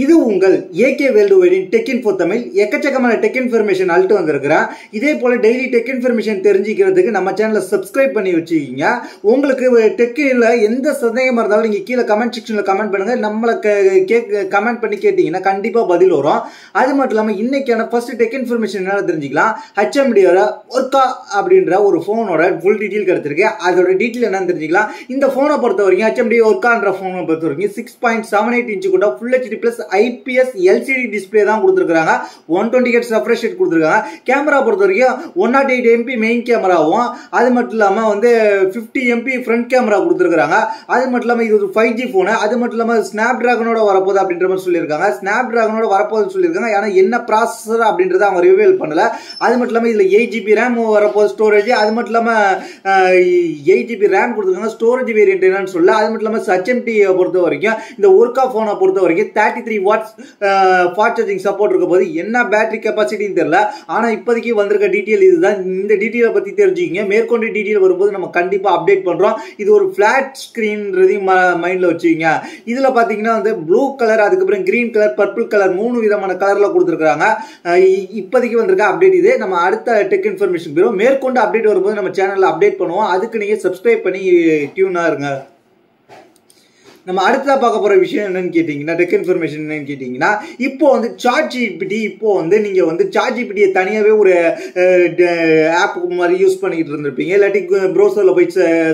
இது உங்கள் AK world வைடின் டெக் இன்ஃபோ தமிழ். எக்கச்சக்கமான டெக் இன்ஃபர்மேஷன் அள்ளிட்டு வந்திருக்கிறேன். இதே போல டெய்லி டெக் இன்ஃபர்மேஷன் தெரிஞ்சுக்கிறதுக்கு நம்ம சேனலை சப்ஸ்கிரைப் பண்ணி வச்சுக்கிங்க. உங்களுக்கு டெக்கில் எந்த சந்தேகமாக இருந்தாலும் நீங்கள் கீழே கமெண்ட் செக்ஷனில் கமெண்ட் பண்ணுங்கள். நம்மளை கமெண்ட் பண்ணி கேட்டிங்கன்னா கண்டிப்பாக பதில் வரும். அது மட்டும் இல்லாமல் இன்னைக்கான ஃபர்ஸ்ட் டெக் இன்ஃபர்மேஷன் என்ன தெரிஞ்சுக்கலாம். HMDயோட ஒர்க்கா அப்படின்ற ஒரு ஃபோனோட ஃபுல் டீட்டெயில் கிடைச்சிருக்கு. அதோட டீட்டெயில் என்னன்னு தெரிஞ்சுக்கலாம். இந்த ஃபோனை பொறுத்த வரைக்கும் HMD ஒர்க்கான்ற ஃபோனை பொறுத்த வரைக்கும் 6.78 இன்ச்சு கூட full HD plus IPS LCD display தான் கொடுத்துருக்காங்க. 120 Hz ரெஃப்ரெஷ் ரேட் கொடுத்துருக்காங்க. கேமரா பொறுத்த வரைக்கும் 108 MP மெயின் கேமராவும், அது மட்டும் இல்லாமல் 50 MP ஃப்ரண்ட் கேமரா கொடுத்துருக்காங்க. அது மட்டும் இல்லாமல் இது ஒரு 5G ஃபோனு. அது மட்டும் இல்லாமல் ஸ்னாப் டிராகனோட வரப்போகுது அப்படின்ற மாதிரி சொல்லியிருக்காங்க. ஸ்னாப் டிராகனோட வரப்போகுதுன்னு சொல்லியிருக்காங்க. ஏன்னா என்ன ப்ராசஸர் அப்படின்றத அவங்க ரிவீல் பண்ணல. அது மட்டும் இல்லாமல் இதில் 8GB ரேம் வரப்போகுது ஸ்டோரேஜ். அது மட்டும் இல்லாமல் 8GB ரேம் கொடுத்துருக்காங்க. ஸ்டோரேஜ் வேரியன்ட் என்னன்னு சொல்ல. அது மட்டும் இல்லாமல் HMD பொறுத்த வரைக்கும் இந்த ஒர்க்கா ஃபோனை பொறுத்த வரைக்கும் 33 வாட்ஸ் ஃபாஸ்ட் சார்ஜிங் சப்போர்ட் இருக்க போது என்ன பேட்டரி கெப்பாசிட்டின்னு தெரியல. ஆனால் இப்போதைக்கு வந்திருக்க டீட்டெயில் இதுதான். இந்த டீட்டெயிலை பற்றி தெரிஞ்சுக்கிங்க. மேற்கொண்டு டீட்டெயில் வரும்போது நம்ம கண்டிப்பாக அப்டேட் பண்ணுறோம். இது ஒரு ஃபிளாட் ஸ்க்ரீன்றதையும் மைண்டில் வச்சுக்கிங்க. இதில் பார்த்தீங்கன்னா ப்ளூ கலர், அதுக்கப்புறம் கிரீன் கலர், பர்பிள் கலர் 3 விதமான கலரில் கொடுத்துருக்காங்க. இப்போதைக்கு வந்திருக்க அப்டேட் இது. நம்ம அடுத்த டெக் இன்ஃபர்மேஷன் பெறுவோம். மேற்கொண்டு அப்டேட் வரும்போது நம்ம சேனலில் அப்டேட் பண்ணுவோம். அதுக்கு நீங்கள் சப்ஸ்கிரைப் பண்ணி டியூனாக இருங்க. நம்ம அடுத்ததாக பார்க்க போகிற விஷயம் என்னன்னு கேட்டிங்கன்னா, டெக் இன்ஃபர்மேஷன் என்னன்னு கேட்டிங்கன்னா, இப்போ ChatGPT இப்போ நீங்கள் ChatGPTயை தனியாகவே ஒரு ஆப் மாதிரி யூஸ் பண்ணிக்கிட்டு இருந்திருப்பீங்க. இல்லாட்டி ப்ரௌசரில் போய்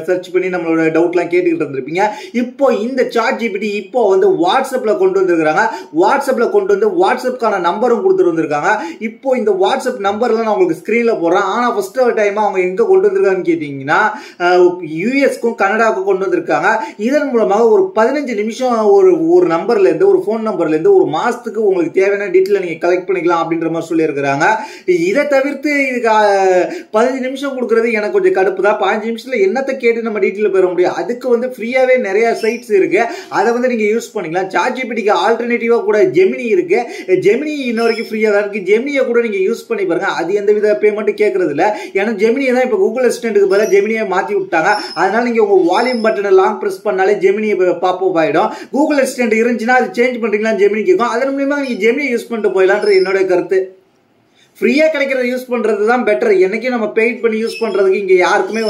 சர்ச் பண்ணி நம்மளோட டவுட்லாம் கேட்டுக்கிட்டு இருந்திருப்பீங்க. இப்போ இந்த ChatGPT இப்போ வாட்ஸ்அப்பில் கொண்டு வந்துருக்காங்க. வாட்ஸ்அப்பில் கொண்டு வந்து வாட்ஸ்அப்புக்கான நம்பரும் கொடுத்துட்டு வந்திருக்காங்க. இப்போ இந்த வாட்ஸ்அப் நம்பர்லாம் நான் உங்களுக்கு ஸ்க்ரீனில் போடுறேன். ஆனால் ஃபர்ஸ்ட் டைமாக அவங்க எங்கே கொண்டு வந்திருக்காங்கன்னு கேட்டிங்கன்னா, யூஎஸ்க்கும் கனடாவுக்கும் கொண்டு வந்திருக்காங்க. இதன் மூலமாக ஒரு 15 நிமிஷம் ஒரு நம்பர்ல இருந்து, ஒரு போன் நம்பர்ல இருந்து ஒரு மாசத்துக்கு உங்களுக்கு தேவையான டீட்டெயில் நீங்க கலெக்ட் பண்ணிக்கலாம் அப்படின்ற மாதிரி சொல்லியிருக்கிறாங்க. இதை தவிர்த்து இதுக்கு 15 நிமிஷம் கொடுக்கறது எனக்கு கொஞ்சம் கடுப்பு தான். 15 நிமிஷத்துல என்னத்தை கேட்டு நம்ம டீட்டெயில் பெற முடியும். அதுக்கு ஃப்ரீயாவே நிறைய சைட்ஸ் இருக்கு. அதை நீங்க யூஸ் பண்ணிக்கலாம். ChatGPTக்கு ஆல்டர்னேட்டிவா கூட ஜெமினி இருக்கு. ஜெமினி இன்ன வரைக்கும் ஃப்ரீயா தான் இருக்கு. ஜெமினியை கூட நீங்க யூஸ் பண்ணி பாருங்க. அது எந்த வித பேமெண்ட் கேட்கறது இல்ல. ஏன்னா ஜெமினியை தான் இப்ப கூகுள் அசிஸ்டன்ட்டுக்கு பதிலாக ஜெமினியை மாத்தி விட்டாங்க. அதனால நீங்க உங்க வால்யூம் பட்டனை லாங் பிரஸ் பண்ணாலே ஜெமினியை பாப்பப் ஆயிடும். கூகுள் அசிஸ்டன்ட் இருந்துச்சுன்னா அது சேஞ்ச் பண்றீங்களா ஜெமினி கேட்கும். அதன் மூலமா நீங்க ஜெமினி யூஸ் பண்ணிட்டு போயிடலான்றது என்னோட கருத்து. ஃப்ரீயா கிடைக்கிறத யூஸ் பண்றது தான் பெட்டர். என்னைக்கும் நம்ம பெய்ட் பண்ணி யூஸ் பண்றதுக்கு இங்க யாருக்குமே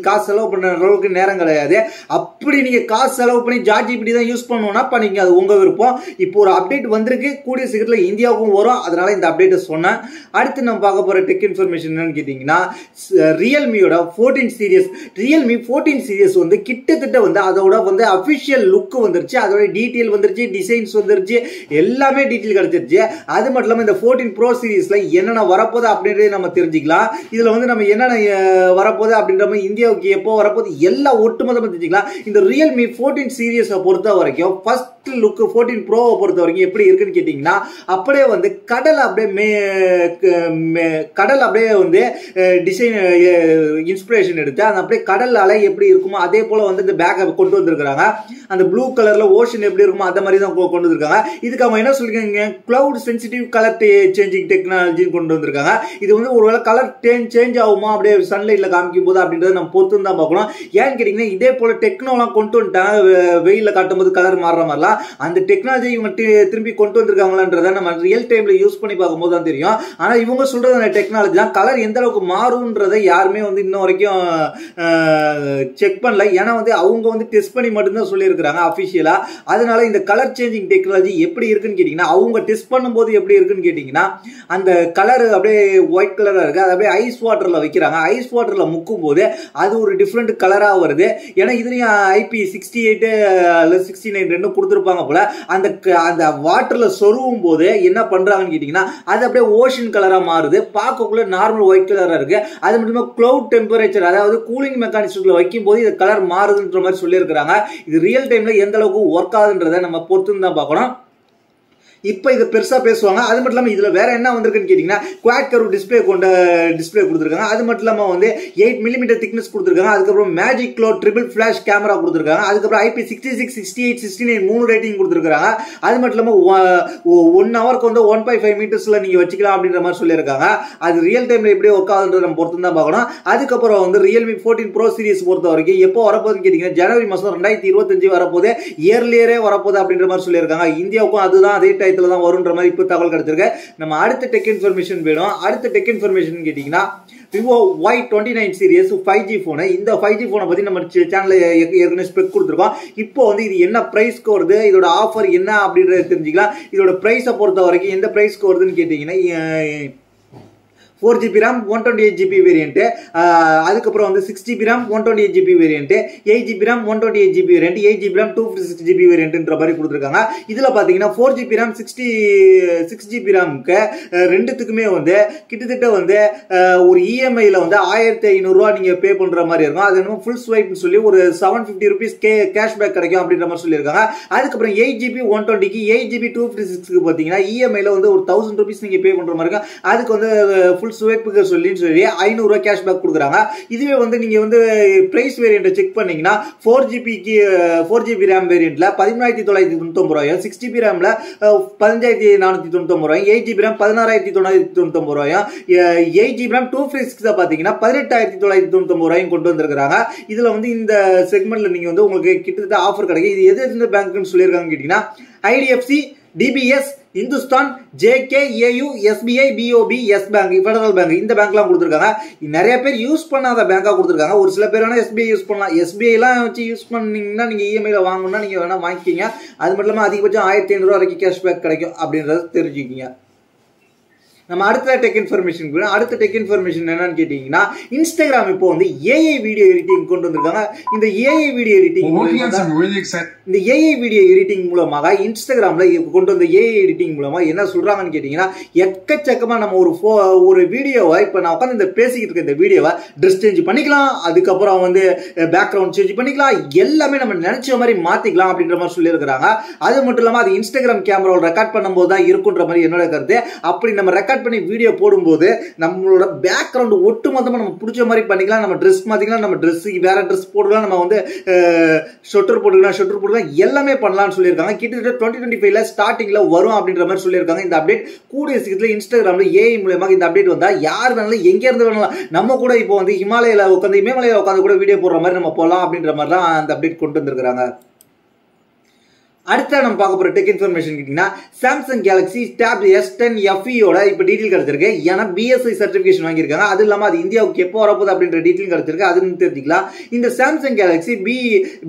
காசு செலவு பண்ற அளவுக்கு நேரம் கிடையாது. அப்படி நீங்க காசு செலவு பண்ணி ChatGPT தான் யூஸ் பண்ணணும்னா பண்ணீங்க, அது உங்க விருப்பம். இப்போ ஒரு அப்டேட் வந்திருக்கு, கூடிய சீக்கிரத்தில் இந்தியாவுக்கும் வரும். அதனால இந்த அப்டேட்டை சொன்னேன். அடுத்து நம்ம பார்க்க போற டெக் இன்ஃபர்மேஷன் என்னன்னு கேட்டீங்கன்னா, ரியல்மியோட 14 சீரியஸ். ரியல்மி 14 சீரியஸ் கிட்டத்தட்ட அதோட அபிஷியல் லுக் வந்துருச்சு. அதோட டீட்டெயில் வந்துருச்சு, டிசைன்ஸ் வந்துருச்சு, எல்லாமே டீட்டெயில் கிடைச்சிருச்சு. அது மட்டும் இல்லாமல் இந்த 14 ப்ரோ சீரியஸ்ல என்னென்ன வரப்போகுது அப்படின்றத நம்ம தெரிஞ்சுக்கலாம். இதுல நம்ம என்னென்ன வரப்போகுது அப்படின்ற மாதிரி, இந்தியாவுக்கு எப்போ வரப்போகுது எல்லாம் ஒட்டுமொத்தமாக தெரிஞ்சுக்கலாம். இந்த ரியல்மி 14 சீரியஸை பொறுத்த வரைக்கும் ஃபர்ஸ்ட் லுக் 14 ப்ரோவை பொறுத்த வரைக்கும் எப்படி இருக்குன்னு கேட்டீங்கன்னா, அப்படியே கடல் அப்படியே டிசைன் இன்ஸ்பிரேஷன் எடுத்து அந்த அப்படியே கடல் அலை எப்படி இருக்குமோ அதே போல இந்த பேக்கை கொண்டு வந்திருக்காங்க. அந்த ப்ளூ கலர்ல ஓஷன் எப்படி இருக்குமோ அந்த மாதிரி தான் கொண்டு வந்திருக்காங்க. இதுக்கு அவங்க என்ன சொல்லிருக்காங்க, cloud sensitive colour changing technology கொண்டு வந்திருக்காங்க. இது ஒருவேளை கலர் சேஞ்ச் ஆகுமா அப்படியே சன்லைட்ல காமிக்கும் போது அப்படின்றத நம்ம பொறுத்து தான் பார்க்கணும். ஏன்னு கேட்டீங்கன்னா, இதே போல டெக்னாலஜி கொண்டு வந்துட்டாங்க. வெயில காட்டும் போது கலர் மாறுற மாதிரிலாம் அந்த டெக்னாலஜி இவங்க திரும்பி கொண்டு வந்திருக்காங்களான்றத நம்ம ரியல் டைம்ல யூஸ் பண்ணி பார்க்கும்போது தான் தெரியும். ஆனா இவங்க சொல்றது அந்த டெக்னாலஜி தான். கலர் எந்த அளவுக்கு மாறும்ன்றதை யாருமே இன்ன வரைக்கும் செக் பண்ணல. ஏன்னா அவங்க டெஸ்ட் பண்ணி மட்டும்தான் சொல்லியிருக்கிறாங்க அபிஷியலா. அதனால இந்த கலர் சேஞ்சிங் டெக்னாலஜி எப்படி இருக்குன்னு கேட்டீங்கன்னா, அவங்க டெஸ்ட் பண்ணும்போது எப்படி இருக்குன்னு கேட்டீங்கன்னா, அந்த கலர் அப்படியே ஒயிட் கலரா இருக்கு. அது அப்படியே ஐஸ் வாட்டர்ல வைக்கிறாங்க. ஐஸ் வாட்டர்ல முக்கும் போது அது ஒரு டிஃப்ரெண்ட் கலரா வருது. ஏன்னா இதுலயும் IP68 69 ரெண்டும் கொடுத்துருப்பாங்க போல. அந்த வாட்டர்ல சொருவும் போது என்ன பண்றாங்கன்னு கேட்டீங்கன்னா, அது அப்படியே ஓஷன் கலரா மாறுது. பார்க்கக்குள்ள நார்மல் ஒயிட் கலரா இருக்கு. அது மட்டும் கிளவுட் டெம்பரேச்சர், அதாவது கூலிங் மெக்கானிசம்ல வைக்கும் போது இது கலர் மாறுதுன்ற மாதிரி சொல்லியிருக்கிறாங்க. இது ரியல் டைம்ல எந்த அளவுக்கு ஒர்க் ஆகுதுன்றதை நம்ம பொறுத்து தான் பார்க்கணும். இப்போ இது பெருசா பேசுவாங்க. அது மட்டும் இல்லாம இதுல வேற என்ன வந்திருக்குன்னு கேட்டீங்கன்னா குவாட் கர்வ் டிஸ்பிளே கொண்ட டிஸ்பிளே கொடுத்துருக்காங்க. அது மட்டும் இல்லாம வந்து 8mm திக்னஸ் கொடுத்துருக்காங்க. அதுக்கப்புறம் magic glow triple flash camera கொடுத்துருக்காங்க. அதுக்கப்புறம் IP66 68 69 3 ரேட்டிங் கொடுத்துருக்காங்க. அது மட்டும் இல்லாம 1 ஹவருக்கு வந்து 1.5 மீட்டர்ஸ்ல நீங்க வச்சுக்கலாம் அப்படின்ற மாதிரி சொல்லியிருக்காங்க. அது ரியல் டைம்ல எப்படி ஒர்க் ஆகுதுன்றது நம்ம பொறுத்து தான் பார்க்கணும். அதுக்கப்புறம் வந்து Realme 14 Pro சீரிஸ் பொறுத்த வரைக்கும் எப்போ வரப்போகுதுன்னு கேட்டீங்கன்னா ஜனவரி மாசம் 2025 வரப்போகுது. இயர்லியரே வரப்போகுது அப்படின்ற மாதிரி சொல்லியிருக்காங்க. இந்தியாவுக்கும் அதுதான் அதே டயத்துல தான் வரும்ன்ற மாதிரி இப்போ தகவல் கிடைச்சிருக்கு. நம்ம அடுத்த டெக் இன்ஃபர்மேஷன் வேணும். அடுத்த டெக் இன்ஃபர்மேஷன் கேட்டீங்கன்னா Vivo Y29 series 5G phone. இந்த 5G போனை பத்தி நம்ம சேனல்ல ஏற்கனவே ஸ்பெக் கொடுத்துருக்கோம். இப்போ வந்து இது என்ன பிரைஸ்க்கு வருது, இதோட ஆஃபர் என்ன அப்படின்றத தெரிஞ்சுக்கலாம். இதோட பிரைஸை பொறுத்த வரைக்கும் எந்த பிரைஸ்க்கு வருதுன்னு கேட்டீங்கன்னா 4GB RAM 128GB வேரியன்ட், அதுக்கப்புறம் வந்து 6GB RAM 128GB variant, 8GB RAM 128GB variant, 8GB RAM 256GB வேரியன்ட்ன்ற மாதிரி கொடுத்துருக்காங்க. இதுல பாத்தீங்கன்னா 4GB RAM 6GB RAMக்கு ரெண்டுத்துக்குமே வந்து கிட்டத்தட்ட வந்து ஒரு இஎம்ஐல வந்து 1500 ரூபாய் நீங்க பே பண்ற மாதிரி இருக்கும். அது என்ன ஃபுல் ஸ்வைப்னு சொல்லி ஒரு 750 rupees கேஷ்பேக் கிடைக்கும் அப்படின்ற மாதிரி சொல்லியிருக்காங்க. அதுக்கப்புறம் 8GB 120க்கு 8GB 256க்கு பாத்தீங்கன்னா இஎம்ஐல வந்து ஒரு 1000 rupees நீங்க பே பண்ற மாதிரி இருக்கும். அதுக்கு வந்து ஃபுல் ஸ்வைப்புக்கு சொல்லி 500 ரூபாய் கேஷ்பேக் கொடுக்குறாங்க. இதுவே வந்து நீங்க வந்து பிரைஸ் வேரியன்ட் செக் பண்ணீங்கன்னா 4GB RAM வேரியன்ட்ல 13999 ரூபாயும், 6GB RAMல 15499 ரூபாயும், 8GB RAM 16999 ரூபாயும், 8GB RAM 256 பாத்தீங்கன்னா 18999 ரூபாயும் கொண்டு வந்திருக்காங்க. இதுல வந்து இந்த செக்மெண்ட்ல நீங்க வந்து உங்களுக்கு கிட்டத்தட்ட ஆஃபர் கிடைக்கும். இது எது பேங்க்னு சொல்லியிருக்காங்க கேட்டீங்கன்னா IDFC, DBS, Hindustan, JK, AU, SBI, BOB, yes bank, federal bank, இந்த பேங்க்லாம் கொடுத்துருக்காங்க. நிறைய பேர் யூஸ் பண்ணாத பேங்கா கொடுத்துருக்காங்க. ஒரு சில பேர் வேணா SBI யூஸ் பண்ணலாம். SBI எல்லாம் வச்சு யூஸ் பண்ணீங்கன்னா நீங்க இஎம்ஐல வாங்கணும்னா நீங்க வேணா வாங்கிக்கிங்க. அது மட்டும் இல்லாம அதிகபட்சம் 1500 ரூபாய் வரைக்கும் கேஷ்பேக் கிடைக்கும் அப்படின்றத தெரிஞ்சுக்கிங்க. நம்ம அடுத்த டெக் இன்ஃபர்மேஷன் அடுத்த டெக் இன்ஃபர்மேஷன் என்னன்னு கேட்டீங்கன்னா இன்ஸ்டாகிராம் இப்போ வந்து ஏஐ வீடியோ எடிட்டிங் கொண்டு வந்திருக்காங்க. இந்த ஏஐ வீடியோ எடிட்டிங் மூலமாக இன்ஸ்டாகிராம்ல கொண்டு வந்த ஏஐ எடிட்டிங் மூலமா என்ன சொல்றாங்கன்னு கேட்டீங்கன்னா எக்கச்சக்கமா நம்ம ஒரு வீடியோவை இப்ப நான் உட்காந்து இந்த பேசிக்கிட்டு இருக்க இந்த வீடியோவை ட்ரெஸ் சேஞ்ச் பண்ணிக்கலாம், அதுக்கப்புறம் வந்து பேக்ரவுண்ட் சேஞ்ச் பண்ணிக்கலாம், எல்லாமே நம்ம நினைச்ச மாதிரி மாத்திக்கலாம் அப்படின்ற மாதிரி சொல்லியிருக்கிறாங்க. அது மட்டும் இல்லாம அது இன்ஸ்டாகிராம் கேமராவில் ரெக்கார்ட் பண்ணும்போது தான் இருக்குன்ற மாதிரி என்னோட கருத்து. அப்படி நம்ம ரெக்கார்ட் பண்ணி வீடியோ போடும்போது நம்மளோட பேக்ரவுண்ட் ஒட்டுமொத்தமா நம்ம பிடிச்ச மாதிரி பண்ணிக்கலாம். நம்ம ட்ரெஸ் மாத்திக்கலாம், நம்ம ட்ரெஸ் வேற ட்ரெஸ் போடலாம், நம்ம வந்து ஷொட்டர் போட்டுக்கலாம், எல்லாமே பண்ணலாம்னு சொல்லியிருக்காங்க. கிட்டத்தட்ட 2025ல ஸ்டார்டிங்ல வரும் அப்படின்ற மாதிரி சொல்லியிருக்காங்க. இந்த அப்டேட் கூடிய சீக்கிரத்துல இன்ஸ்டாகிராம்ல ஏஐ மூலமாக இந்த அப்டேட் வந்தா யார் வேணாலும் எங்க இருந்து வேணாலும் நம்ம கூட இப்போ வந்து இமயமலையில உட்காந்து கூட வீடியோ போடுற மாதிரி நம்ம போடலாம் அப்படின்ற மாதிரி தான் அந்த அப்டேட் கொண்டு வந்திருக்காங்க. அடுத்த நம்ம பார்க்க போற டெக் இன்ஃபர்மேஷன் கேட்டீங்கன்னா சாம்சங் கேலக்ஸி Tab S10 FEயோட இப்போ டீடைல் கிடைச்சிருக்கு. ஏன்னா BSI சர்டிபிகேஷன் வாங்கியிருக்காங்க. அது இல்லாம அது இந்தியாவுக்கு எப்போ வரப்போகுது அப்படின்ற டீடைல் கிடைச்சிருக்கு. அதுன்னு தெரிஞ்சுக்கலாம். இந்த சாம்சங் கேலக்ஸி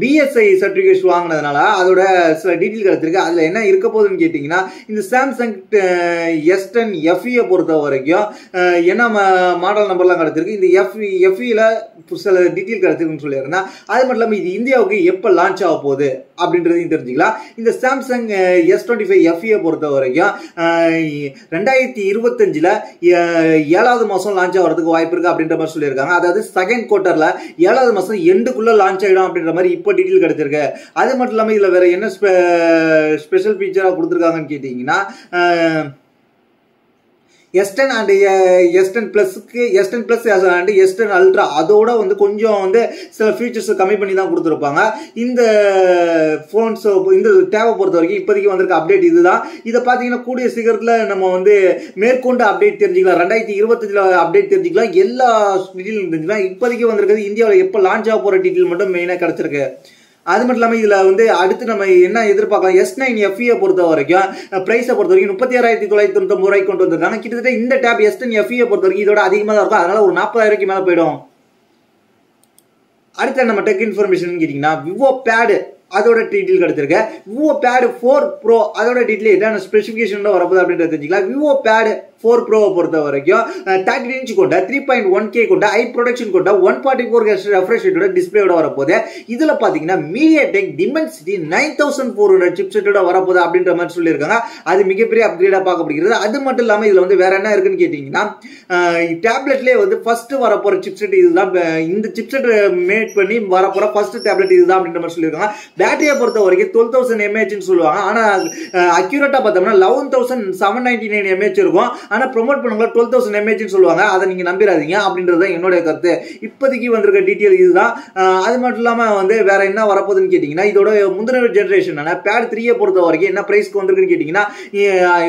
BSI சர்டிபிகேஷன் வாங்கினதுனால அதோட சில டீடைல் கிடைச்சிருக்கு. அதுல என்ன இருக்க போகுதுன்னு கேட்டீங்கன்னா இந்த சாம்சங் S10 FE பொறுத்த வரைக்கும் என்ன மாடல் நம்பர்லாம் கிடைச்சிருக்கு. இந்த FEல சில டீடைல் கிடைச்சிருக்குன்னு சொல்லியிருந்தா அது மட்டும் இல்லாம இது இந்தியாவுக்கு எப்போ லான்ச் ஆக போகுது அப்படின்றதையும் தெரிஞ்சுக்கலாம். இந்த சாம்சங் S25 FE பொறுத்த வரைக்கும் 2025ல 7வது மாசம் லான்ச் ஆகிறதுக்கு வாய்ப்பு இருக்கு அப்படின்ற மாதிரி சொல்லியிருக்காங்க. அதாவது செகண்ட் குவார்டர்ல 7வது மாசம் எண்டுக்குள்ள லான்ச் ஆயிடும் அப்படின்ற மாதிரி இப்போ டீடைல் கிடைச்சிருக்கு. அது மட்டும் இல்லாம இதுல வேற என்ன ஸ்பெஷல் ஃபீச்சரா கொடுத்துருக்காங்கன்னு கேட்டீங்கன்னா S10 and S10 Plusக்கு S10 Plus and S10 Ultra அதோட வந்து கொஞ்சம் வந்து சில ஃபீச்சர்ஸ் கம்மி பண்ணி தான் கொடுத்துருப்பாங்க. இந்த போன்ஸ் இந்த டேபை பொறுத்த வரைக்கும் இப்போதைக்கு வந்திருக்க அப்டேட் இதுதான். இதை பார்த்தீங்கன்னா கூடிய சீக்கிரத்தில் நம்ம வந்து மேற்கொண்டு அப்டேட் தெரிஞ்சுக்கலாம். 2025ல அப்டேட் தெரிஞ்சுக்கலாம். எல்லா டீட்டெயிலும் தெரிஞ்சுக்கலாம். இப்போதைக்கு வந்திருக்கிறது இந்தியாவில் எப்போ லான்ச் ஆக போகிற டீட்டெயில் மட்டும் மெயினாக கிடைச்சிருக்கு. அது மட்டும் இல்லாமல் இதுல வந்து அடுத்து நம்ம என்ன எதிர்பார்க்கலாம், S9 FE பொறுத்த வரைக்கும் பிரைஸை பொறுத்த வரைக்கும் 36,999 ரூபாய்க்கு கொண்டு வந்திருக்காங்க. கிட்டத்தட்ட இந்த டேப் S10 FE பொறுத்த வரைக்கும் இதோட அதிகமாக தான் இருக்கும். அதனால ஒரு 40,000 மேல போயிடும். அடுத்த நம்ம டெக் இன்ஃபர்மேஷன் கேட்டீங்கன்னா Vivo Pad அதோட டீடைல் கிடைச்சிருக்கு. Vivo Pad 4 Pro அதோட டீடைல் என்ன ஸ்பெசிஃபிகேஷன் வரப்போகுது அப்படின்றத தெரிஞ்சுக்கலாம். Vivo Pad 4 Pro பொறுத்த வரைக்கும் 13 இன்ச் கொண்ட 3.1K கொண்ட ஹை ப்ரொடக்ஷன் கொண்ட 144 Hz ரெஃப்ரெஷ் ரேட்டோட டிஸ்பிளேயோட வரப்போகுது. இதுல பாத்தீங்கன்னா MediaTek Dimensity 9400 சிப்செட்டோட வரப்போகுது அப்படின்ற மாதிரி சொல்லியிருக்காங்க. அது மிகப்பெரிய அப்கிரேடா பார்க்கப்படுகிறது. அது மட்டும் இல்லாம இதுல வந்து வேற என்ன இருக்குன்னு கேட்டீங்கன்னா டேப்லெட்லேயே வந்து ஃபர்ஸ்ட் வரப்போற சிப்செட் இதுதான். இந்த சிப்செட் மேட் பண்ணி வரப்போற ஃபர்ஸ்ட் டேப்லெட் இதுதான் அப்படின்ற மாதிரி சொல்லியிருக்காங்க. பேட்டரியை பொறுத்த வரைக்கும் 12,000 mAh சொல்லுவாங்க. ஆனா அக்யூரேட்டா பார்த்தோம்னா 11,799 mAh இருக்கும். ஆனா ப்ரோமோட் பண்ணுவாங்க 12,000 mAh சொல்லுவாங்க. அதை நீங்க நம்பிடாதீங்க அப்படின்றது என்னுடைய கருத்து. இப்போதைக்கு வந்திருக்க டீட்டெயில் இதுதான். அது மட்டும் இல்லாம வந்து வேற என்ன வரப்போகுதுன்னு கேட்டீங்கன்னா, இதோட முந்தின ஜெனரேஷன் பேட் 3 பொறுத்த வரைக்கும் என்ன பிரைஸ்க்கு வந்திருக்குன்னு கேட்டீங்கன்னா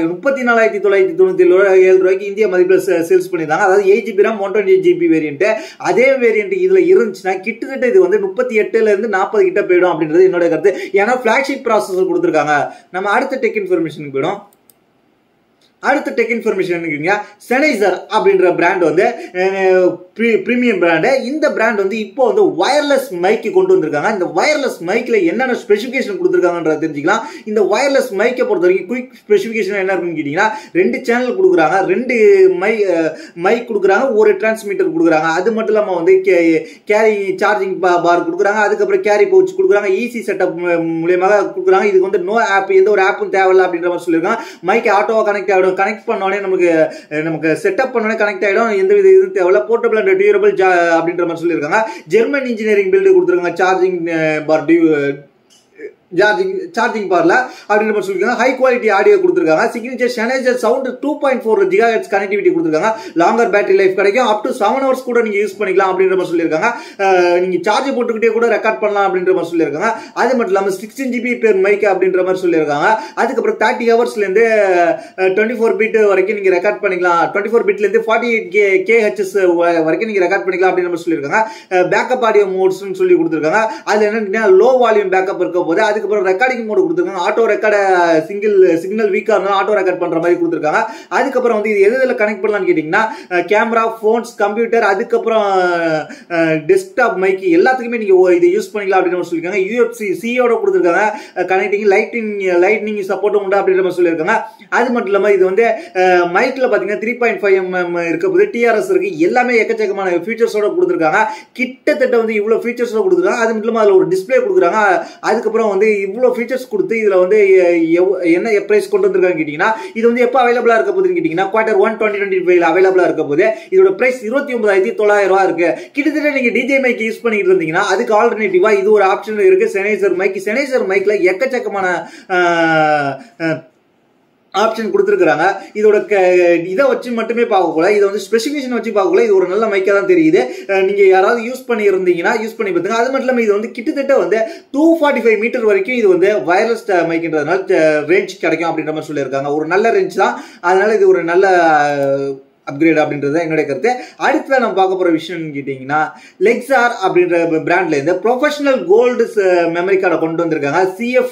34,997 ரூபாய்க்கு இந்திய மதிப்பில் சேல்ஸ் பண்ணிருந்தாங்க. அதாவது 8GB RAM 128GB வேரியன்ட். அதே வேரியன்ட் இதுல இருந்துச்சுன்னா கிட்டத்தட்ட இது வந்து 38ல இருந்து 40 கிட்ட போயிடும் அப்படின்றது என்னோட கருத்து. ஏன்னா பிளாக்ஷிப் ப்ராசஸர் கொடுத்துருக்காங்க. நம்ம அடுத்த டெக் இன்ஃபர்மேஷனுக்கு போயிடும். அடுத்த டெக் இன்ஃபர்மேஷன் செனைசர் அப்படின்ற பிராண்ட் வந்து பிரீமியம் பிராண்டு. இந்த பிராண்ட் வந்து இப்போ வந்து வயர்லெஸ் மைக்கு கொண்டு வந்திருக்காங்க. இந்த வயர்லெஸ் மைக்ல என்னென்ன ஸ்பெசிஃபிகேஷன் கொடுத்துருக்காங்கன்றத தெரிஞ்சுக்கலாம். இந்த வயர்லெஸ் மைக்கை பொறுத்த வரைக்கும் குயிக் ஸ்பெசிஃபிகேஷன் என்ன இருக்குன்னு கேட்டீங்கன்னா 2 சேனல் கொடுக்குறாங்க, 2 மைக் கொடுக்குறாங்க, ஒரு டிரான்ஸ்மிட்டர் கொடுக்குறாங்க. அது மட்டும் இல்லாமல் வந்து கேரி சார்ஜிங் பார் கொடுக்குறாங்க. அதுக்கப்புறம் கேரி பவுச் கொடுக்குறாங்க. ஈஸி செட்டப் மூலியமாக கொடுக்குறாங்க. இதுக்கு வந்து நோ ஆப், எந்த ஒரு ஆப்பும் தேவையில்லை அப்படின்ற மாதிரி சொல்லியிருக்காங்க. மைக் ஆட்டோவா கனெக்ட் ஆகிடும். கனெக்ட் பண்ணோடனே நமக்கு செட்டப் பண்ணோடனே கனெக்ட் ஆகிடும். எந்த வித இது தேவையில்ல. போர்ட்டபிள் அண்ட் டியூரபிள் அப்படின்ற மாதிரி சொல்லியிருக்காங்க. ஜெர்மன் இன்ஜினியரிங் பில்டு கொடுத்துருக்காங்க. சார்ஜிங் பார் சார்ஜிங் பார்ல அப்படின்ற மாதிரி சொல்லிருக்காங்க. ஹை குவாலிட்டி ஆடியோ கொடுத்துருக்காங்க. சிக்னேச்சர் செனைசர் சவுண்ட் 2.4 GHz கனெக்டிவிட்டி கொடுத்துருக்காங்க. லாங்கர் பேட்டரி லைஃப் கிடைக்கும். அப் டு 7 hours கூட நீங்க யூஸ் பண்ணிக்கலாம் அப்படின்ற மாதிரி சொல்லியிருக்காங்க. நீங்க சார்ஜ் போட்டுக்கிட்டே கூட ரெக்கார்ட் பண்ணலாம் அப்படின்ற மாதிரி சொல்லியிருக்காங்க. அது மட்டும் இல்லாமல் 16GB பெர் மைக் அப்படின்ற மாதிரி சொல்லியிருக்காங்க. அதுக்கப்புறம் 30 ஹவர்ஸ்ல இருந்து 24 பிட் வரைக்கும் நீங்க ரெக்கார்ட் பண்ணிக்கலாம். 24 பிட்ல இருந்து 48 kHz வரைக்கும் நீங்க ரெக்கார்ட் பண்ணிக்கலாம் அப்படின்ற மாதிரி சொல்லியிருக்காங்க. பேக்கப் ஆடியோ மோட்ஸ் சொல்லி கொடுத்துருக்காங்க. அதுல என்ன லோ வால்யூம் பேக்கப் இருக்க போது. அதுக்கப்புறம் ரெக்கார்டிங் மோட் கொடுத்துருக்காங்க. ஆட்டோ ரெக்கார்ட் சிக்னல் வீக்கா இருந்தாலும் ஆட்டோ ரெக்கார்ட் பண்ற மாதிரி கொடுத்துருக்காங்க. அதுக்கப்புறம் வந்து இது எதுல கனெக்ட் பண்ணலாம்னு கேட்டீங்கன்னா கேமரா, போன்ஸ், கம்ப்யூட்டர், அதுக்கப்புறம் டெஸ்க்டாப் மைக் எல்லாத்துக்குமே நீங்க இதை யூஸ் பண்ணிக்கலாம் அப்படின்னு சொல்லியிருக்காங்க. UFC-C-யோட கொடுத்துருக்காங்க. கனெக்டிங் லைட்னிங் சப்போர்ட்டும் உண்டு அப்படின்ற மாதிரி சொல்லியிருக்காங்க. அது மட்டும் இல்லாம இது வந்து மைக்ல பாத்தீங்கன்னா 3.5mm இருக்க போது, டிஆர்எஸ் இருக்கு, எல்லாமே எக்கச்சக்கமான ஃபீச்சர்ஸோட கொடுத்துருக்காங்க. கிட்டத்தட்ட வந்து இவ்வளவு ஃபீச்சர்ஸோட கொடுத்துருக்காங்க. அது மட்டும் இல்லாம அதுல ஒரு டிஸ்பிளே கொடுக்குறாங்க. அதுக்கப்புறம் வந்து இவ்வளவு ஃபீச்சர்ஸ் கொடுத்து இதுல வந்து என்ன பிரைஸ் கொண்டு வந்திருக்காங்க கேட்டீங்கன்னா, இது வந்து எப்ப அவைலபிளா இருக்க போகுதுன்னு கேட்டீங்கன்னா Q1 2025 அவைலபிளா இருக்க போது. இதோட பிரைஸ் 29,900 ரூபாய் இருக்கு. கிட்டத்தட்ட நீங்க டிஜே மைக் யூஸ் பண்ணிட்டு இருந்தீங்கன்னா அதுக்கு ஆல்டர்னேட்டிவா இது ஒரு ஆப்ஷன் இருக்கு. செனைசர் மைக்ல எக்கச்சக்கமான ஆப்ஷன் கொடுத்துருக்காங்க. இதோட இதை வச்சு மட்டுமே பார்க்கக்கூடாது, இதை வந்து ஸ்பெசிஃபிகேஷன் வச்சு பார்க்கக்கூடாது. இது ஒரு நல்ல மைக்கா தான் தெரியுது. நீங்க யாராவது யூஸ் பண்ணி இருந்தீங்கன்னா யூஸ் பண்ணி பார்த்துங்க. அது மட்டும் இல்லாமல் இது வந்து கிட்டத்தட்ட வந்து 245 மீட்டர் வரைக்கும் இது வந்து வயர்லெஸ் மைக்ன்றதுனால ரேஞ்ச் கிடைக்கும் அப்படின்ற மாதிரி சொல்லியிருக்காங்க. ஒரு நல்ல ரேஞ்ச் தான். அதனால இது ஒரு நல்ல அப்கிரேட் அப்படின்றது என்னுடைய கருத்து. அடுத்த நம்ம பார்க்க போற விஷயம் கேட்டீங்கன்னா லெக்ஸார் அப்படின்ற பிராண்ட்ல இருந்து ப்ரொஃபஷனல் கோல்டு மெமரி கார்டை கொண்டு வந்திருக்காங்க. CF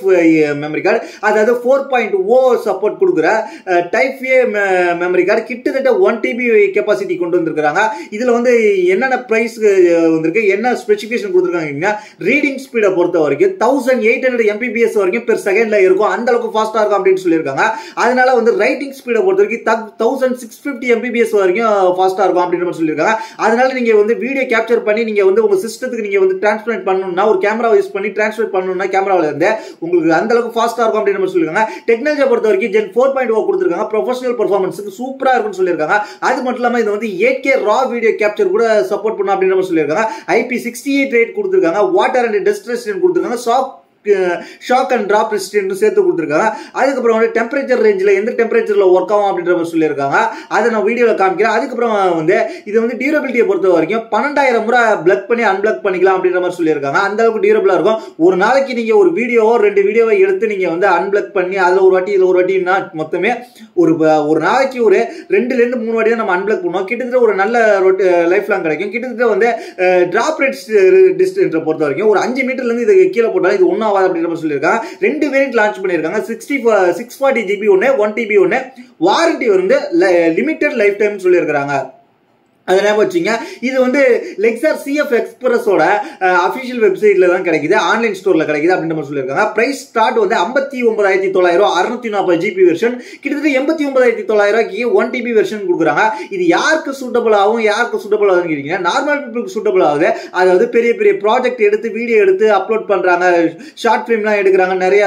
மெமரி கார்டு, அதாவது 4.0 சப்போர்ட் கொடுக்குற டைப் A மெமரி கார்டு. கிட்டத்தட்ட 1 TB கெப்பாசிட்டி கொண்டு வந்திருக்காங்க. இதுல வந்து என்னென்ன பிரைஸ் வந்திருக்கு, என்ன ஸ்பெசிஃபிகேஷன் கொடுத்துருக்காங்க, ரீடிங் ஸ்பீடை பொறுத்த வரைக்கும் 1800 MBps வரைக்கும் பெர் செகண்ட்ல இருக்கும். அந்த அளவுக்கு ஃபாஸ்டா இருக்கும் அப்படின்னு சொல்லியிருக்காங்க. அதனால வந்து ரைட்டிங் ஸ்பீடை பொறுத்த வரைக்கும் 1650 MBps வரைக்கும் ஃபாஸ்டா இருக்கும் அப்படின்ற மாதிரி சொல்லியிருக்காங்க. அதனால நீங்க வந்து வீடியோ கேப்சர் பண்ணி நீங்க வந்து உங்க சிஸ்டத்துக்கு நீங்க வந்து டிரான்ஸ்ஃபர் பண்ணணும்னா, ஒரு கேமராவை யூஸ் பண்ணி டிரான்ஸ்ஃபர் பண்ணணும்னா கேமராவில இருந்து உங்களுக்கு அந்த அளவுக்கு ஃபாஸ்டா இருக்கும் அப்படின்ற மாதிரி சொல்லியிருக்காங்க. டெக்னாலஜியை பொறுத்த வரைக்கும் Gen 4.0 கொடுத்துருக்காங்க. ப்ரொஃபஷனல் பெர்ஃபார்மன்ஸுக்கு சூப்பரா இருக்குன்னு சொல்லியிருக்காங்க. அது மட்டும் இல்லாம இது வந்து 8K ரா வீடியோ கேப்சர் கூட சப்போர்ட் பண்ணும் அப்படின்ற மாதிரி சொல்லியிருக்காங்க. IP68 ரேட் கொடுத்துருக்காங்க. வாட்டர் அண்ட் டஸ்ட் ரெசிஸ்டன்ட் கொடுத்துருக்காங்க. ஷாக் அண்ட் டிராப் ரெசிஸ்டன்ட் சேர்த்து கொடுத்துருக்காங்க. அதுக்கப்புறம் வந்து டெம்பரேச்சர் ரேஞ்சில் எந்த டெம்பரேச்சர்ல ஒர்க் ஆகும் அப்படின்ற மாதிரி சொல்லியிருக்காங்க. அதை நான் வீடியோவில் காமிக்கிறேன். அதுக்கப்புறம் வந்து இது வந்து டியூரபிலிட்டியை பொறுத்த வரைக்கும் 12,000 முறை பிளக் பண்ணி அன்பிளக் பண்ணிக்கலாம் அப்படின்ற மாதிரி சொல்லியிருக்காங்க. அந்த அளவுக்கு டியூரபிளா இருக்கும். ஒரு நாளைக்கு நீங்க ஒரு வீடியோவோ 2 வீடியோவை எடுத்து நீங்க வந்து அன்பிளக் பண்ணி அதுல ஒரு வாட்டி இதுல ஒரு வாட்டினா மொத்தமே ஒரு நாளைக்கு ஒரு 2 ல இருந்து 3 வாட்டி தான் நம்ம அன்பிளக் பண்ணுவோம். கிட்டத்தட்ட ஒரு நல்ல லைஃப் லாங் கிடைக்கும். கிட்டத்தட்ட வந்து டிராப் டிஸ்டன்ஸ் பொறுத்த வரைக்கும் ஒரு 5 மீட்டர்ல இருந்து இது கீழே போட்டாலும் இது ஒன்னும் அப்படின்ற சொல்லியிருக்காங்க. 2 வேரியன்ட் லான்ச் பண்ணியிருக்காங்க. 640GB ஒன்னு, 1 TB ஒன்னு. வாரண்டி வந்து லிமிடெட் லைஃப் டைம் சொல்லியிருக்காங்க. அதனால வச்சுங்க. இது வந்து லெக்ஸார் CF எக்ஸ்பிரஸோட அபிஷியல் வெப்சைட்ல தான் கிடைக்குது, ஆன்லைன் ஸ்டோர்ல கிடைக்குது அப்படின்ற மாதிரி சொல்லியிருக்காங்க. பிரைஸ் ஸ்டார்ட் வந்து 59,900 640GB வெர்ஷன். கிட்டத்தட்ட 89,900 1 TB வெர்ஷன் கொடுக்குறாங்க. இது யாருக்கு சூட்டபிள் ஆகும், யாருக்கு சூட்டபிள் ஆகுதுன்னு கேட்டீங்கன்னா நார்மல் பீப்புளுக்கு சூட்டபிள் ஆகுது. அதாவது பெரிய பெரிய ப்ராஜெக்ட் எடுத்து வீடியோ எடுத்து அப்லோட் பண்றாங்க, ஷார்ட் ஃபிலிம்லாம் எடுக்கிறாங்க நிறைய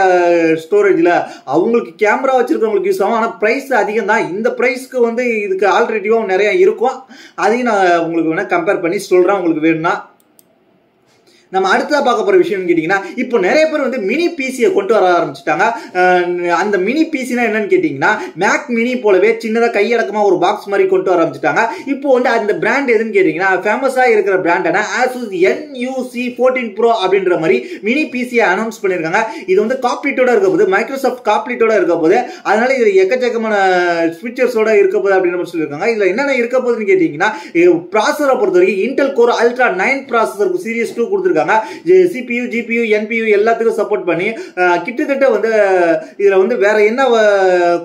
ஸ்டோரேஜ்ல, அவங்களுக்கு கேமரா வச்சிருக்கவங்களுக்கு யூஸ் ஆகும். ஆனா பிரைஸ் அதிகம் தான். இந்த பிரைஸ்க்கு வந்து இதுக்கு ஆல்டர்னேட்டிவா நிறைய இருக்கும். அதையும் நான் உங்களுக்கு வேணா கம்பேர் பண்ணி சொல்றேன் உங்களுக்கு வேணும்னா. நம்ம அடுத்ததா பார்க்க போற விஷயம் கேட்டீங்கன்னா, இப்போ நிறைய பேர் வந்து மினி பிசியை கொண்டு வர ஆரம்பிச்சுட்டாங்க. அந்த மினி பிசினா என்னன்னு கேட்டீங்கன்னா, மேக் மினி போலவே சின்னதா கையடக்கமா ஒரு பாக்ஸ் மாதிரி கொண்டு வர ஆரம்பிச்சுட்டாங்க. இப்போ வந்து அந்த பிராண்ட் எதுன்னு கேட்டீங்கன்னா, ஃபேமஸா இருக்கிற பிராண்டான Asus NUC14 Pro அப்படின்ற மாதிரி மினி பிசியை அனௌன்ஸ் பண்ணிருக்காங்க. இது வந்து காப்ளிட்டோட இருக்க போது, மைக்ரோசாஃப்ட் காப்ளிட்டோட இருக்க போது, அதனால இது எக்கச்சக்கமான ஃபீச்சர்ஸோட இருக்க போது அப்படின்ற மாதிரி சொல்லியிருக்காங்க. இதுல என்னென்ன இருக்க போகுதுன்னு கேட்டீங்கன்னா, ப்ராசஸரை பொறுத்த வரைக்கும் Intel Core Ultra 9 ப்ராசஸருக்கு சீரிஸ் 2 கொடுத்துருக்காங்க. CPU, GPU, NPU எல்லாத்துக்கும் சப்போர்ட் பண்ணி கிட்டத்தட்ட வந்து இதுல வந்து வேற என்ன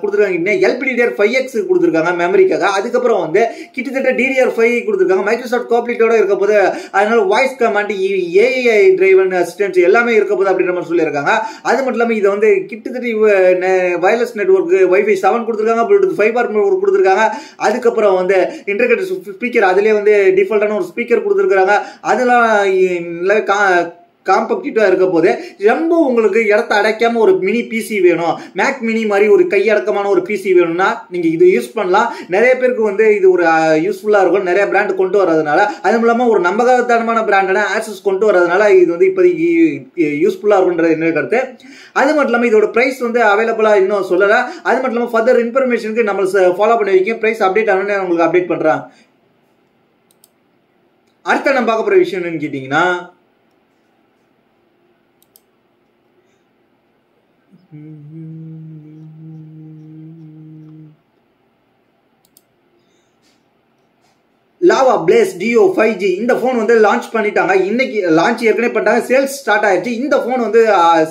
கொடுத்துருக்காங்க, LPDDR5X கொடுத்துருக்காங்க மெமரிக்காக. அதுக்கப்புறம் வந்து கிட்டத்தட்ட DDR5 கொடுத்துருக்காங்க. மைக்ரோசாஃப்ட் காப்ளிட்டோட இருக்க போது, அதனால voice command, AI driven assistant எல்லாமே இருக்க போது அப்படின்ற மாதிரி சொல்லியிருக்காங்க. அது மட்டும் இல்லாம இதை வந்து கிட்டத்தட்ட வயர்லெஸ் நெட்வொர்க் Wi-Fi 7 கொடுத்துருக்காங்க, Bluetooth 5.4 கொடுத்துருக்காங்க. அதுக்கப்புறம் வந்து இன்டர்கேட்டட் ஸ்பீக்கர், அதுலேயே வந்து டிஃபால்ட்டான ஒரு ஸ்பீக்கர் கொடுத்துருக்காங்க. அதெல்லாம் காம்பேக்டிவா இருக்க போது ரொம்ப உங்களுக்கு இடத்த அடைக்காம ஒரு மினி பிசி வேணும், மேக் மினி மாதிரி ஒரு கையடக்கமான ஒரு பிசி வேணும்னா நீங்க இது யூஸ் பண்ணலாம். நிறைய பேருக்கு வந்து இது ஒரு யூஸ்ஃபுல்லா இருக்கும். நிறைய பிராண்ட் கொண்டு வரதுனால, அதுவும் இல்லாம ஒரு நம்பகத்தனமான பிராண்டான Asus கொண்டு வரதுனால இது வந்து இப்போதைக்கு யூஸ்ஃபுல்லா இருக்கும்ன்றது என்ன கருத்து. அது மட்டும் இல்லாம இதோட பிரைஸ் வந்து அவைலபிளா இன்னும் சொல்லல. அது மட்டும் இல்லாம ஃபர்தர் இன்ஃபர்மேஷனுக்கு நம்ம ஃபாலோ பண்ணி வைக்க, பிரைஸ் அப்டேட் ஆனோன்னு உங்களுக்கு அப்டேட் பண்றேன். அடுத்த நம்ம பார்க்க போற விஷயம் என்னன்னு கேட்டீங்கன்னா, லாவா பிளேஸ் டியோ 5G இந்த போன் வந்து லான்ச் பண்ணிட்டாங்க. இன்னைக்கு லான்ச் ஏற்கனவே பண்ணிட்டாங்க, சேல்ஸ் ஸ்டார்ட் ஆயிடுச்சு. இந்த போன் வந்து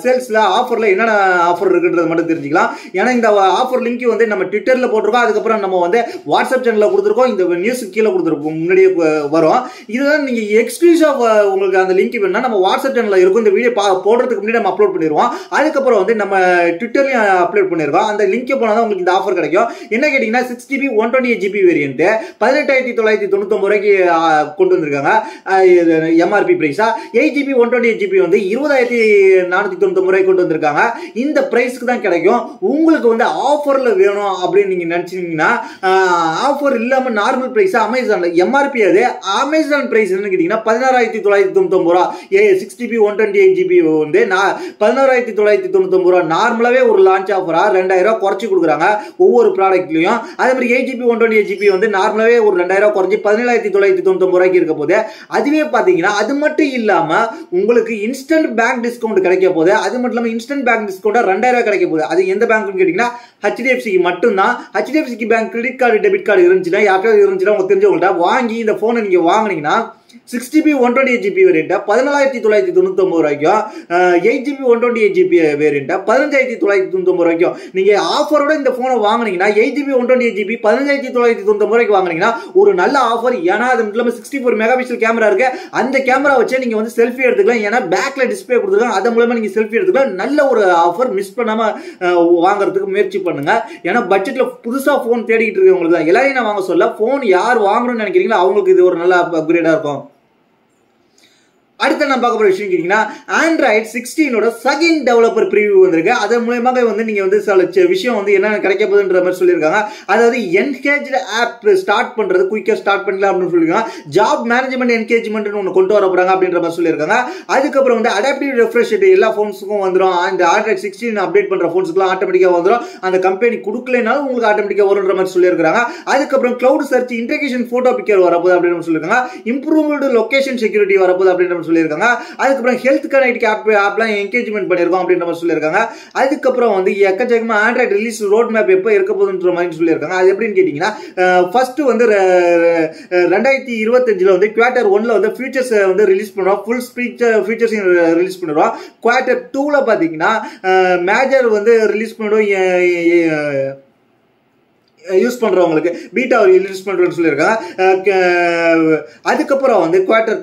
சேல்ஸ்ல ஆஃபர்ல என்னென்ன ஆஃபர் இருக்குன்றது மட்டும் தெரிஞ்சுக்கலாம். ஏன்னா இந்த ஆஃபர் லிங்க் வந்து நம்ம ட்விட்டர்ல போட்டிருக்கோம், அதுக்கப்புறம் நம்ம வந்து வாட்ஸ்அப் சேனல்ல கொடுத்துருக்கோம், இந்த நியூஸ் கீழே கொடுத்துருக்கோம், முன்னாடியே வரும். இதுதான் நீங்க எக்ஸ்க்ளூசிவா உங்களுக்கு அந்த லிங்க் வேணும்னா நம்ம வாட்ஸ்அப் சேனல்ல இருக்கும். இந்த வீடியோ போடுறதுக்கு முன்னாடி நம்ம அப்லோட் பண்ணிடுவோம். அதுக்கப்புறம் வந்து நம்ம ட்விட்டர்லயும் அப்லோட் பண்ணிருக்கோம். அந்த லிங்க் போனா தான் உங்களுக்கு இந்த ஆஃபர் கிடைக்கும். என்ன கேட்டீங்கன்னா 6GB 128GB வேரியன்ட் 18,999 ரூபாய்க்கு கொண்டு வந்திருக்காங்க. எம்ஆர்பி பிரைஸா 8GB 128GB வந்து 20,499 ரூபாய்க்கு கொண்டு வந்திருக்காங்க. இந்த பிரைஸ்க்கு தான் கிடைக்கும். உங்களுக்கு வந்து ஆஃபர்ல வேணும் அப்படின்னு நீங்க நினைச்சீங்கன்னா, ஆஃபர் இல்லாம நார்மல் பிரைஸா அமேசான்ல எம்ஆர்பி, அது அமேசான் பிரைஸ் என்ன கேட்டீங்கன்னா 16,999 ரூபா. 6GB 128GB வந்து 16,999 ரூபா. நார்மலாவே ஒரு லான்ச் ஆஃபரா 2,000 ரூபாய் குறைச்சு கொடுக்குறாங்க ஒவ்வொரு ப்ராடக்ட்லயும். அதே மாதிரி 8GB 128GB வந்து நார்மலாவே ஒரு 2,000 ரூபாய் குறைச்சி 17,999 ரூபாய்க்கு இருக்க போது. அதுவே பாத்தீங்கன்னா அது மட்டும் இல்லாம உங்களுக்கு இன்ஸ்டன்ட் பேங்க் டிஸ்கவுண்ட் கிடைக்க போகுது. அது மட்டும் இல்லாம இன்ஸ்டன்ட் பேங்க் டிஸ்கவுண்ட் 2,000 ரூபாய் கிடைக்க போகுது. அது எந்த பேங்க்னு கேட்டீங்கன்னா HDFC மட்டும் தான். HDFC bank credit card debit card இருந்துச்சுன்னா, யாருக்காவது இருந்துச்சுன்னா உங்களுக்கு தெரிஞ்சவங்கள்ட்ட வாங்கி இந்த போனை நீங்க வாங்கினீங்கன்னா 6GB 128GB வேரியன்ட் 14,999 ரூபாய்க்கும், 8GB 128GB வேரியன்ட் 15,999 ரூபாய்க்கும். நீங்க ஆஃபரோட இந்த போனை வாங்கினீங்கன்னா 8GB 128GB 15,999 ரூபாய்க்கு வாங்கினீங்கன்னா ஒரு நல்ல ஆஃபர். ஏன்னா அது மட்டும் இல்லாம 64 மெகாபிக்சல் கேமரா இருக்கு. அந்த கேமரா வச்சு நீங்க வந்து செல்ஃபி எடுத்துக்கலாம். ஏன்னா பேக்ல டிஸ்பிளே கொடுத்துருக்காங்க, அது மூலமா நீங்க செல்ஃபி எடுத்துக்கலாம். நல்ல ஒரு ஆஃபர். மிஸ் பண்ணாம வாங்குறதுக்கு முயற்சி பண்ணுங்க. ஏன்னா பட்ஜெட்ல புதுசா போன் தேடிட்டு இருக்கவங்களுக்கு தான் எல்லாரையும் நான் வாங்க சொல்ல. போன் யார் வாங்கணும்னு நினைக்கிறீங்களோ அவங்களுக்கு இது ஒரு நல்ல அப்கிரேடா இருக்கும். அடுத்த நம்ம பார்க்க போற விஷயம் கேட்டீங்கன்னா, Android 16ஓட செகண்ட் டெவலப்பர் ப்ரிவியூ வந்திருக்கு. அதன் மூலமாக வந்து நீங்க வந்து சில விஷயம் வந்து என்ன கிடைக்க போகுதுன்ற மாதிரி சொல்லியிருக்காங்க. அதாவது என்கேஜ்டு ஆப் ஸ்டார்ட் பண்றது குயிக்கா ஸ்டார்ட் பண்ணலாம் அப்படின்னு சொல்லியிருக்காங்க. ஜாப் மேனேஜ்மெண்ட் என்கேஜ்மெண்ட் ஒன்று கொண்டு வர போறாங்க அப்படின்ற மாதிரி சொல்லியிருக்காங்க. அதுக்கப்புறம் வந்து அடாப்டிவ் ரெஃப்ரெஷ் எல்லா போன்ஸுக்கும் வந்துடும். அந்த Android 16 அப்டேட் பண்ற போன்ஸ்க்குலாம் ஆட்டோமேட்டிக்கா வந்துடும். அந்த கம்பெனி கொடுக்கலனாலும் உங்களுக்கு ஆட்டோமேட்டிக்கா வரும்ன்ற மாதிரி சொல்லியிருக்காங்க. அதுக்கப்புறம் cloud search integration photo picker வரப்போகுது அப்படின்னு சொல்லியிருக்காங்க. இம்ப்ரூவ்டு லொகேஷன் செக்யூரிட்டி வரப்போகுது அப்படின்ற சொல்லியிருக்காங்க. அதுக்கப்புறம் ஹெல்த் கனெக்ட் ஆப்லாம் என்கேஜ்மெண்ட் பண்ணிருக்கோம் அப்படின்ற மாதிரி சொல்லியிருக்காங்க. அதுக்கப்புறம் வந்து எக்கச்சக்கமா ஆண்ட்ராய்டு ரிலீஸ் ரோட் மேப் எப்போ இருக்க போகுதுன்ற மாதிரி சொல்லியிருக்காங்க. அது எப்படின்னு கேட்டீங்கன்னா, ஃபர்ஸ்ட் வந்து 2025 வந்து குவார்டர் 1ல வந்து ஃபீச்சர்ஸ் வந்து ரிலீஸ் பண்ணுவோம். ஃபுல் ஃபீச்சர்ஸ் ரிலீஸ் பண்ணுவோம். குவார்டர் 2ல பாத்தீங்கன்னா மேஜர் வந்து ரிலீஸ் பண்ணுவோம். யூஸ் பண்றவங்களுக்கு பீட்டா ரிலீஸ் பண்றேன்னு சொல்லியிருக்காங்க. அதுக்கப்புறம் வந்து குவார்டர்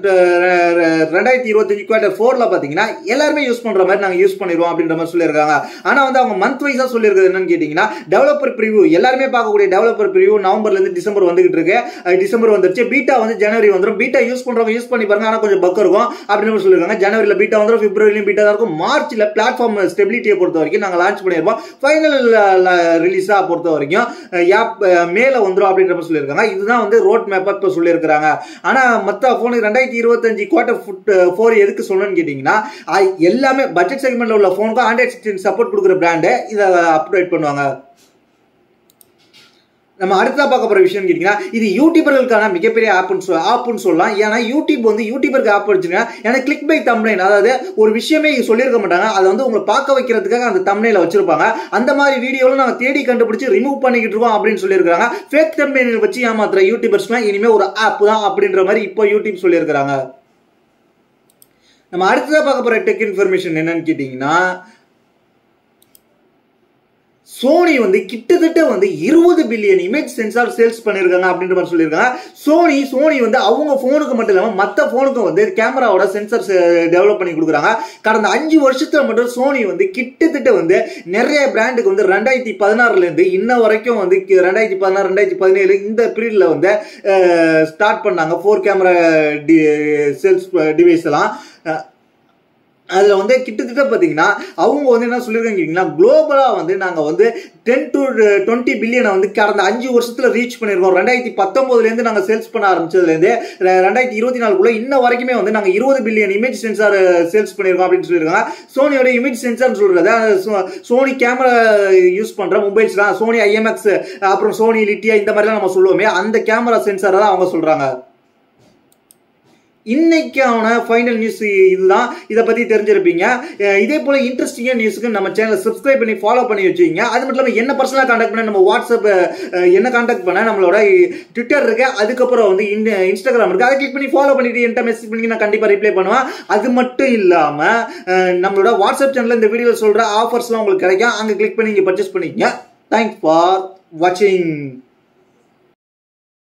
2025 குவார்டர் 4ல பாத்தீங்கன்னா எல்லாருமே யூஸ் பண்ற மாதிரி நாங்க யூஸ் பண்ணிடுவோம் அப்படின்ற மாதிரி சொல்லியிருக்காங்க. ஆனா வந்து அவங்க மந்த் வைஸா சொல்லியிருக்கிறது என்னன்னு கேட்டீங்கன்னா, டெவலப்பர் ப்ரிவியூ எல்லாருமே பார்க்கக்கூடிய டெவலப்பர் ப்ரிவியூ நவம்பர்ல இருந்து டிசம்பர் வந்துகிட்டு இருக்கு. டிசம்பர் வந்துருச்சு. பீட்டா வந்து ஜனவரி வந்துடும். பீட்டா யூஸ் பண்றவங்க யூஸ் பண்ணி பாருங்க. ஆனா கொஞ்சம் பக் இருக்கும் அப்படின்னு சொல்லியிருக்காங்க. ஜனவரியில பீட்டா வந்துடும், பிப்ரவரியிலும் பீட்டா தான் இருக்கும். மார்ச்ல பிளாட்ஃபார்ம் ஸ்டெபிலிட்டியை பொறுத்த வரைக்கும் நாங்க லான்ச் பண்ணிருப்போம். ஃபைனல் ரிலீஸா பொறுத்த வரைக்கும் ஆப் மேல வந்துடும் அப்படின்ற மாதிரி சொல்லியிருக்காங்க. இதுதான் வந்து ரோட் மேப்பா இப்ப சொல்லியிருக்காங்க. ஆனா மத்த போனுக்கு 2025 Q4 எதுக்கு சொல்லணும்னு கேட்டீங்கன்னா, எல்லாமே பட்ஜெட் செக்மெண்ட்ல உள்ள போனுக்கு Android 16 சப்போர்ட் கொடுக்குற பிராண்டு இதை அப்டேட் பண்ணுவாங்க. நம்ம அடுத்ததா பார்க்க போற விஷயம் கேட்டீங்கன்னா, இது யூடியூபர்களுக்கான மிகப்பெரிய ஆப்னு சொல்லலாம். ஏன்னா யூடியூப் வந்து யூடியூபருக்கு ஆப் வச்சுருக்கா. ஏன்னா கிளிக் பை தம்ப்நெயில், அதாவது ஒரு விஷயமே சொல்லியிருக்க மாட்டாங்க, அதை வந்து உங்களை பார்க்க வைக்கிறதுக்காக அந்த தம்ப்நெயில வச்சிருப்பாங்க. அந்த மாதிரி வீடியோல நாங்க தேடி கண்டுபிடிச்சு ரிமூவ் பண்ணிக்கிட்டு இருக்கோம் அப்படின்னு சொல்லியிருக்காங்க. ஃபேக் தம்ப்நெயில் வச்சு ஏமாத்துற யூடியூபர்ஸ்லாம் இனிமே ஒரு ஆப் தான் அப்படின்ற மாதிரி இப்போ யூடியூப் சொல்லியிருக்காங்க. நம்ம அடுத்ததா பார்க்க போற டெக் இன்ஃபர்மேஷன் என்னன்னு கேட்டீங்கன்னா, சோனி வந்து கிட்டத்தட்ட வந்து 20 பில்லியன் இமேஜ் சென்சார் சேல்ஸ் பண்ணிருக்காங்க அப்படின்ற மாதிரி சொல்லியிருக்காங்க. சோனி வந்து அவங்க போனுக்கு மட்டும் இல்லாம மற்ற போனுக்கும் வந்து கேமராவோட சென்சார் டெவலப் பண்ணி கொடுக்குறாங்க. கடந்த 5 வருஷத்துல மட்டும் சோனி வந்து கிட்டத்தட்ட வந்து நிறைய பிராண்டுக்கு வந்து 2016 இருந்து இன்ன வரைக்கும் வந்து 2016 2017 இந்த பீரியட்ல வந்து ஸ்டார்ட் பண்ணாங்க 4 கேமரா சேல்ஸ் டிவைஸ் எல்லாம். அதுல வந்து கிட்டத்தட்ட பாத்தீங்கன்னா அவங்க வந்து என்ன சொல்லிருக்காங்க, குளோபலா வந்து நாங்க வந்து 10 to 20 பில்லியனை வந்து கடந்த 5 வருஷத்துல ரீச் பண்ணிருக்கோம். 2019 இருந்து நாங்க சேல்ஸ் பண்ண ஆரம்பிச்சதுல இருந்து 2024 இன்ன வரைக்குமே வந்து நாங்க 20 பில்லியன் இமேஜ் சென்சார் சேல்ஸ் பண்ணிருக்கோம் அப்படின்னு சொல்லியிருக்காங்க. சோனியோட இமேஜ் சென்சார் சொல்றது சோனி கேமரா யூஸ் பண்ற மொபைல்ஸ் தான், சோனி IMX அப்புறம் சோனி லிட்டியா இந்த மாதிரிலாம் நம்ம சொல்லுவோமே, அந்த கேமரா சென்சார் தான் அவங்க சொல்றாங்க. இன்னைக்கான ஃபைனல் நியூஸ் இதுதான். இதை பத்தி தெரிஞ்சிருப்பீங்க. இதே போல இன்ட்ரெஸ்டிங்கான நியூஸ்க்கு நம்ம சேனலை சப்ஸ்கிரைப் பண்ணி ஃபாலோ பண்ணி வச்சுக்கீங்க. அது மட்டும் இல்லாமல் என்ன பர்சனலா கான்டாக்ட் பண்ண நம்ம வாட்ஸ்அப் என்ன கான்டாக்ட் பண்ண நம்மளோட ட்விட்டர் இருக்கு, அதுக்கப்புறம் வந்து இன்ஸ்டாகிராம் இருக்கு, அதை கிளிக் பண்ணி ஃபாலோ பண்ணிட்டு என்கிட்ட மெசேஜ் பண்ணி நான் கண்டிப்பா ரிப்ளை பண்ணுவேன். அது மட்டும் இல்லாம நம்மளோட வாட்ஸ்அப் சேனல்ல இந்த வீடியோ சொல்ற ஆஃபர்ஸ்லாம் உங்களுக்கு கிடைக்கும். அங்க கிளிக் பண்ணி நீங்க பர்ச்சேஸ் பண்ணிக்கங்க. தேங்க்ஸ் ஃபார் வாட்சிங்.